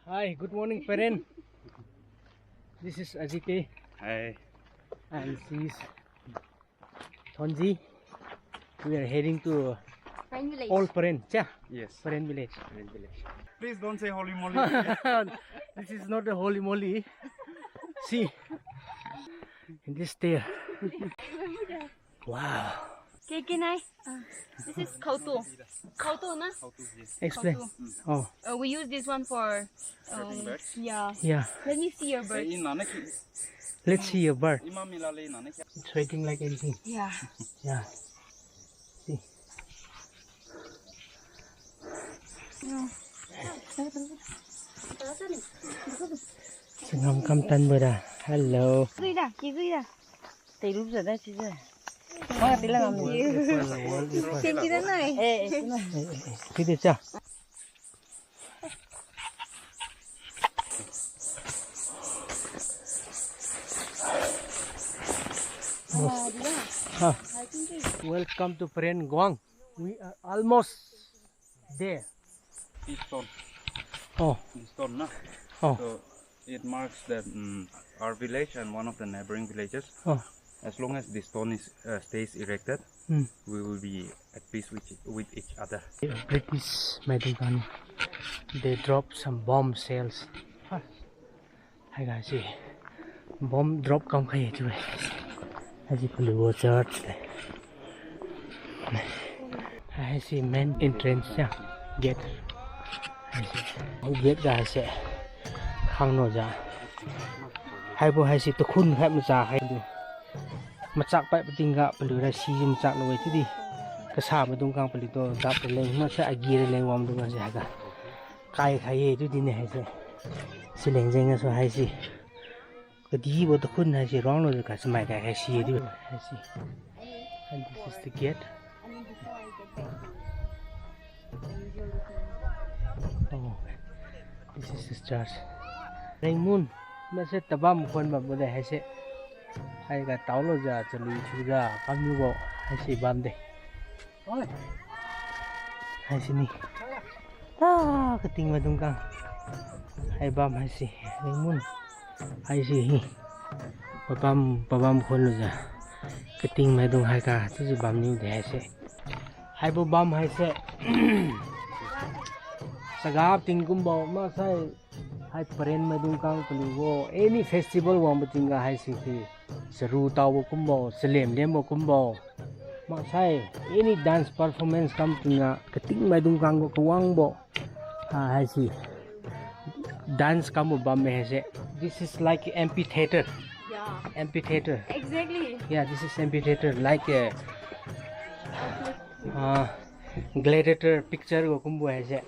Hi, good morning, Peren. This is Ajite. Hi. And this is Thonji. We are heading to Peren village. Old Peren. Yes. Peren village. Peren village. Please don't say holy moly. This is not a holy moly. See, in this stair. Wow. Okay, can I? This is kauto. Kauto, na? Explain. Kauto. Oh, We use this one for. birds? Yeah. yeah. Let me see your bird. Let's see a bird. It's waiting like anything. Yeah. Yeah. See. Singam kam tan bada. Hello. Gửi đã, chị gửi đã. Tay rút ra đấy chứ. Quá tí là làm gì? Xem chị thế này. Ê, Cái gì chưa? Welcome to Peren Guang. We are almost there. This stone. Oh, This stone, no? oh, So it marks that our village and one of the neighboring villages. oh. As long as this stone is stays erected, Hmm. we will be at peace with each other. British Medicine. They dropped some bomb shells. Hi guys, see. Bomb drop come here too. As you can watch out. I see main entrance. Yeah, gate. I see. Gate guys. Hang no ja. Hai bo hai si to khun hai ma ja hai du. Ma chak pai pating ga pelu ra si jum chak no ti di. Ka sa ma dung kang peli to dap leng ma sa agi re leng wam dung ja ga. Kai khai tu di ne hai se. Si leng jeng so hai si. Ka di bo to khun hai si rong no ka samai ka hai si di hai si. And this is the gate. Oh, this is the church. Rain moon. Ma se tabam khon ba bo de hai se. Hai ga tao lo ja chali chu ja kam yu bo hai si bam de. Hai si ni. Ta ka ting ma dung kang. Hai bam hai si. Rain moon. Hai si hi. Babam khon lo ja. Ka ting ma dung hai ka tu ji bam niu de hai se. Hai bo bam hai se. Sagap ting kum bo ma sai hai Peren ma dung kang pelu go any festival wang batinga hai si thi. Seru tau bo kum bo selem lem bo kum bo. Ma sai any dance performance kam tinga ka ting ma dung kang go kwang bo. Hai si. Dance kam bo bam me hai se. This is like amphitheater. Yeah. Amphitheater. Exactly. Yeah, this is amphitheater like a gladiator picture go kumbu hai se.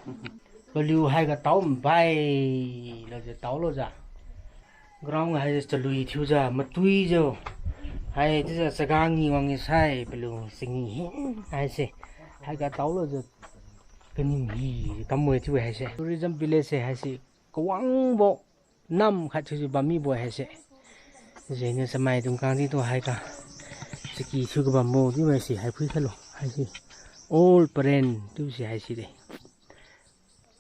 Baliu hai ga tau bai lo je tau lo ja. Ground hai je chalui thiu ja matui jo. Hai je sagang ni wang sai baliu singi hai se. Hai ga tau lo je kani hi kamoi thiu hai se. Tourism village hai se. Kwang bo nam kha thiu ba mi bo hai se. Je ne samai dung kang di to hai ka. Siki thiu ga ba mo di mai si hai phui khalo hai si. Old Peren tu si hai si de.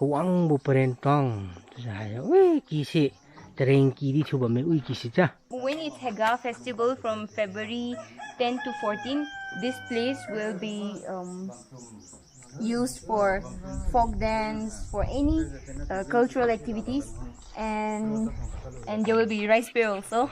Kwang bo Peren tong tu hai. Ui ki si tereng ki di thiu ba me ui ki si cha. When it's HEGA festival from February 10 to 14, this place will be used for folk dance, for any cultural activities, and there will be rice beer also.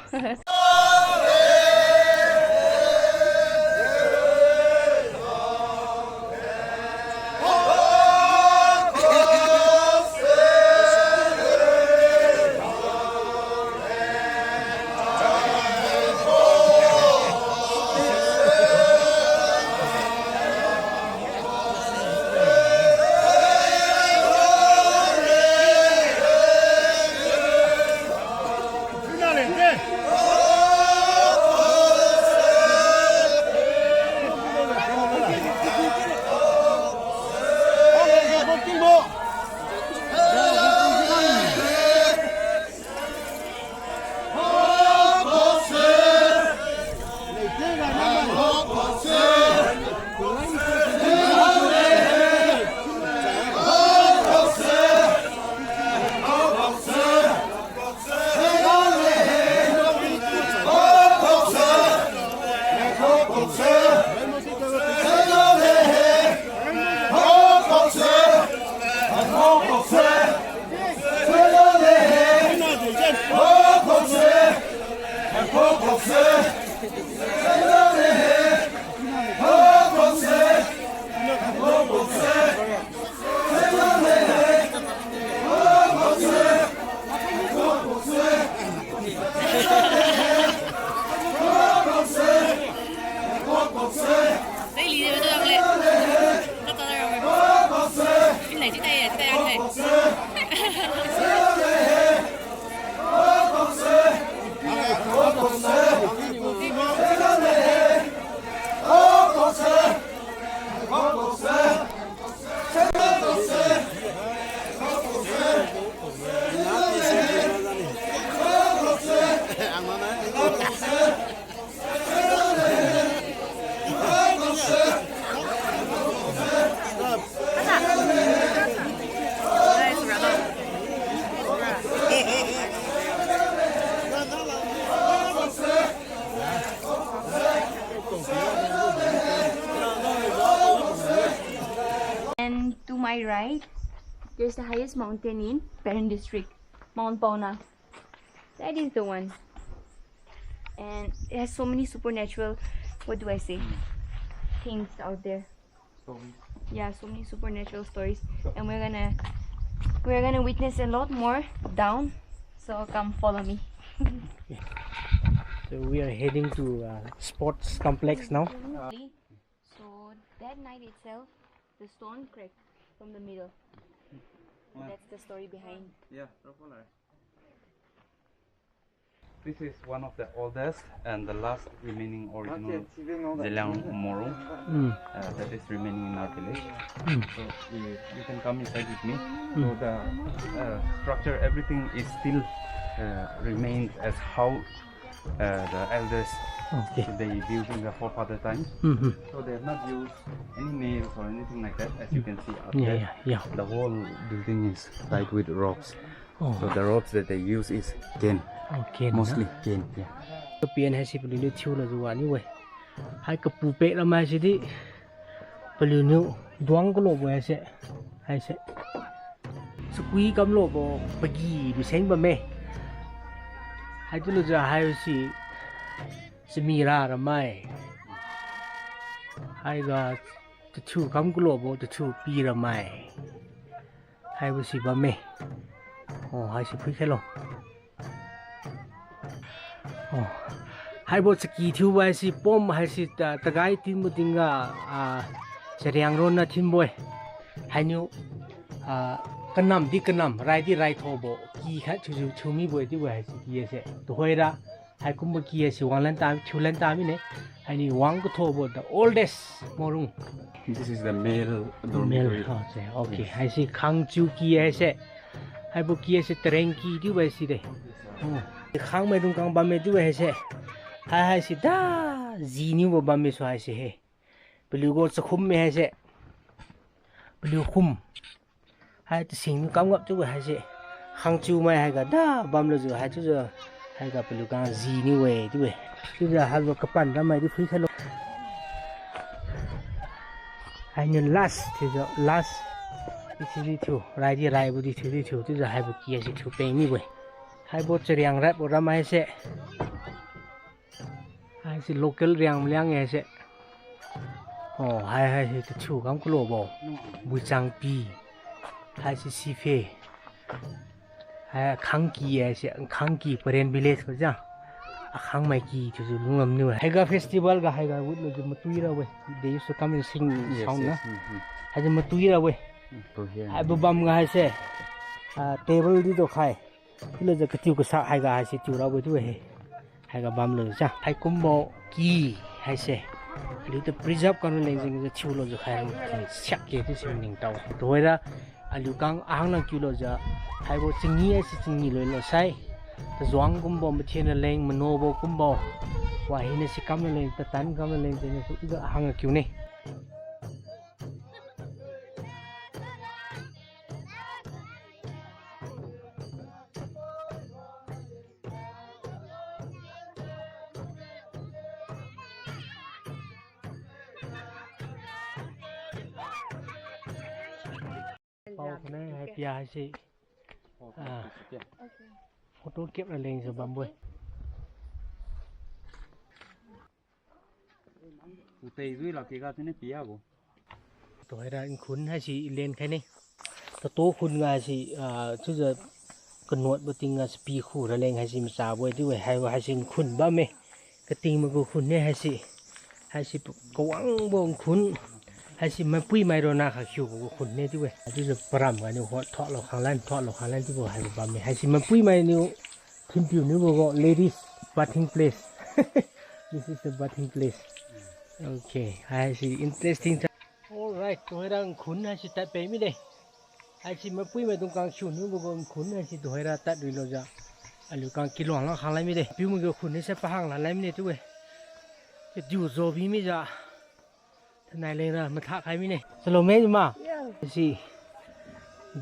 And to my right, there's the highest mountain in Peren district, Mount Pauna. That is the one. And it has so many supernatural, what do I say, things out there. Yeah, so many supernatural stories. And we're gonna witness a lot more down. So come follow me. So we are heading to sports complex now. So that night itself, the stone cracked from the middle. That's the story behind. Yeah, this is one of the oldest and the last remaining original Zeliangrong Morung that is remaining in our village. So you can come inside with me. So the structure, everything is still remains as how the elders they built in the forefather times. So they have not used any nails or anything like that, as you can see out there. The whole building is tied with ropes. So the ropes that they use is cane. Mostly cane. The pen has a little tune as one anyway. I could poop it on my city. But you know, Dwangolo, where I said, so we come lobo, Peggy, the same by me. I do the high see Samira, my. I got the two come global, the two beer my. I will see by me. Oh, I see quick hello. Oh, I bought a key to I see bomb. I see the guy Timutinga, Zeliangrong Naga Timboy. I knew Kanam, Dickanam, right hobo. He had to me boy, the way he said. The Hoida, I come back here, see 1 time, 2 time in it. I need one go to the oldest Morung. This is the male dormitory. Okay, I see Kang Juki, I said. I book here, said Terenki, do I see the Kang Medung Kang Bame, do I say. I said, da, Zinu Bame, so I say, hey. But you go to Hum, I say. But you Hum. I had to sing, come up to I say. Hang to my Haga, da, Bamlo, I had to Haga Pelugan, Zini way, do it. Do the Halva Kapan, Rama, the free hello. I know last is the last. It is two, right here, I would do the high key to pay anyway. I bought a young rap or Rama, I say. I see local young, I say. Oh, I had the two, Uncle Lobo, Wizang P. I see Sife. I NKANG KIE, I say, NKANG KIE, Peren village for Jang. I hang my key to the Lungam New HEGA festival, HEGA would look the Matuira way. They used to come and sing song. Has a Matuira way. I bum, I say, table did okay. Look at the Katuka HEGA, I say, to rub it away. HEGA Bamlo, I combo key, I say. A little preserve controlling the chulo of Haram, check it this evening tower. The weather, a Lukang Angla Kuloja, I was singing sitting in Sai. The Zwang Gumbo, Machina Lane, Manobo Gumbo. Why he is coming the Tan coming in the Hanga Cune. I see. Photo kept a lens of bamboo. Tây dưới là cái gà thế này bia bộ. Tôi ra khún hay chị lên cái này. Tôi tố khún gà chị chứ giờ cần nuốt bữa tình spi khu ra lên hay chị mà xả bữa chứ hay chị khún ba mẹ. Cái tình mà cô khún này hay chị cố gắng bông khún 还是没不买着那还修过混的对不？就是不然嘛，你话套了行烂对不？还是把没，还是没不买你听表你不个 ladies bathing place ，this is the bathing place。OK， 还是 interesting。All right， ตัวให้เราขุน还是ตัดไปไม่ได้还是ไม่ปุ้ยไม่ตรงกลางชูนี่บุกขุน还是ตัวให้เราตัดด้วยเราจะอันนี้กลางกิโลหลังหางไรไม่ได้พิวมันก็ขุนให้เสปะหางหลังไรไม่ได้ด้วยจะอยู่โซบีไม่จะทนายเลยนะมันทักใครไม่ได้สโลเมนมาสิ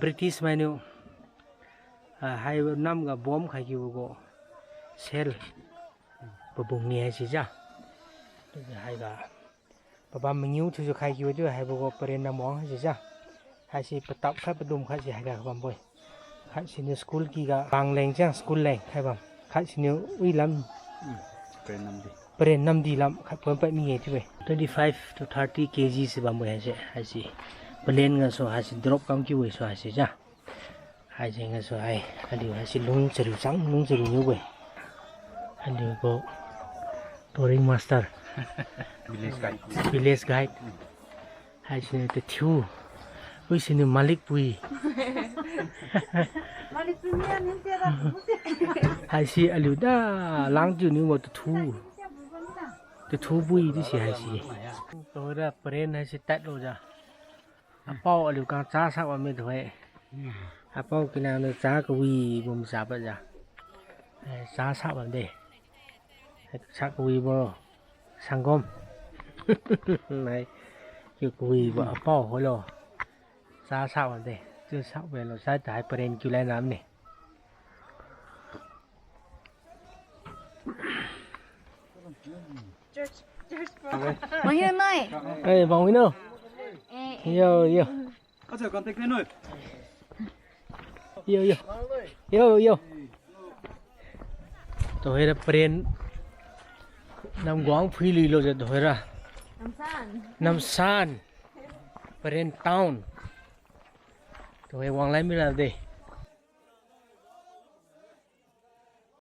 บริติชมาเนี่ยให้น้ำกับบอมใครกี่บุกเซลบบุงเงี้ยสิจ้ะจะให้กับ爸爸们牛就是开球就还不过别人那忙是啥？还是不打开不动开始还个办不？开始你 school 几个帮练这样 school 练开吧？开始你为啷？别人啷地啷？开不ไปมีที่ไป25 to 30 kg 是办不还是不练个时候还是 drop 刚球的时候还是啥？还是个时候还有还是弄这路上弄这路牛呗？还有个 touring master。Village guide 还是那个球，为什么马力不一？还是阿刘的浪就你我的土不一这些还是，所以的不然还是带路着，阿包阿刘刚扎啥我没对，阿包给那扎个位我们啥不着，扎啥我的，扎个位不sang gom này kiểu cùi vợ bỏ hồi lo ra sao vậy đây chưa sao về là sai tại Peren kêu lên làm này Mau hiu nói. ê vòng đâu yêu có thể còn tích lên rồi yêu tôi là Peren Nam Quang phi lì lo rồi thôi ra Nam San Peren town tôi Quang lấy mới là gì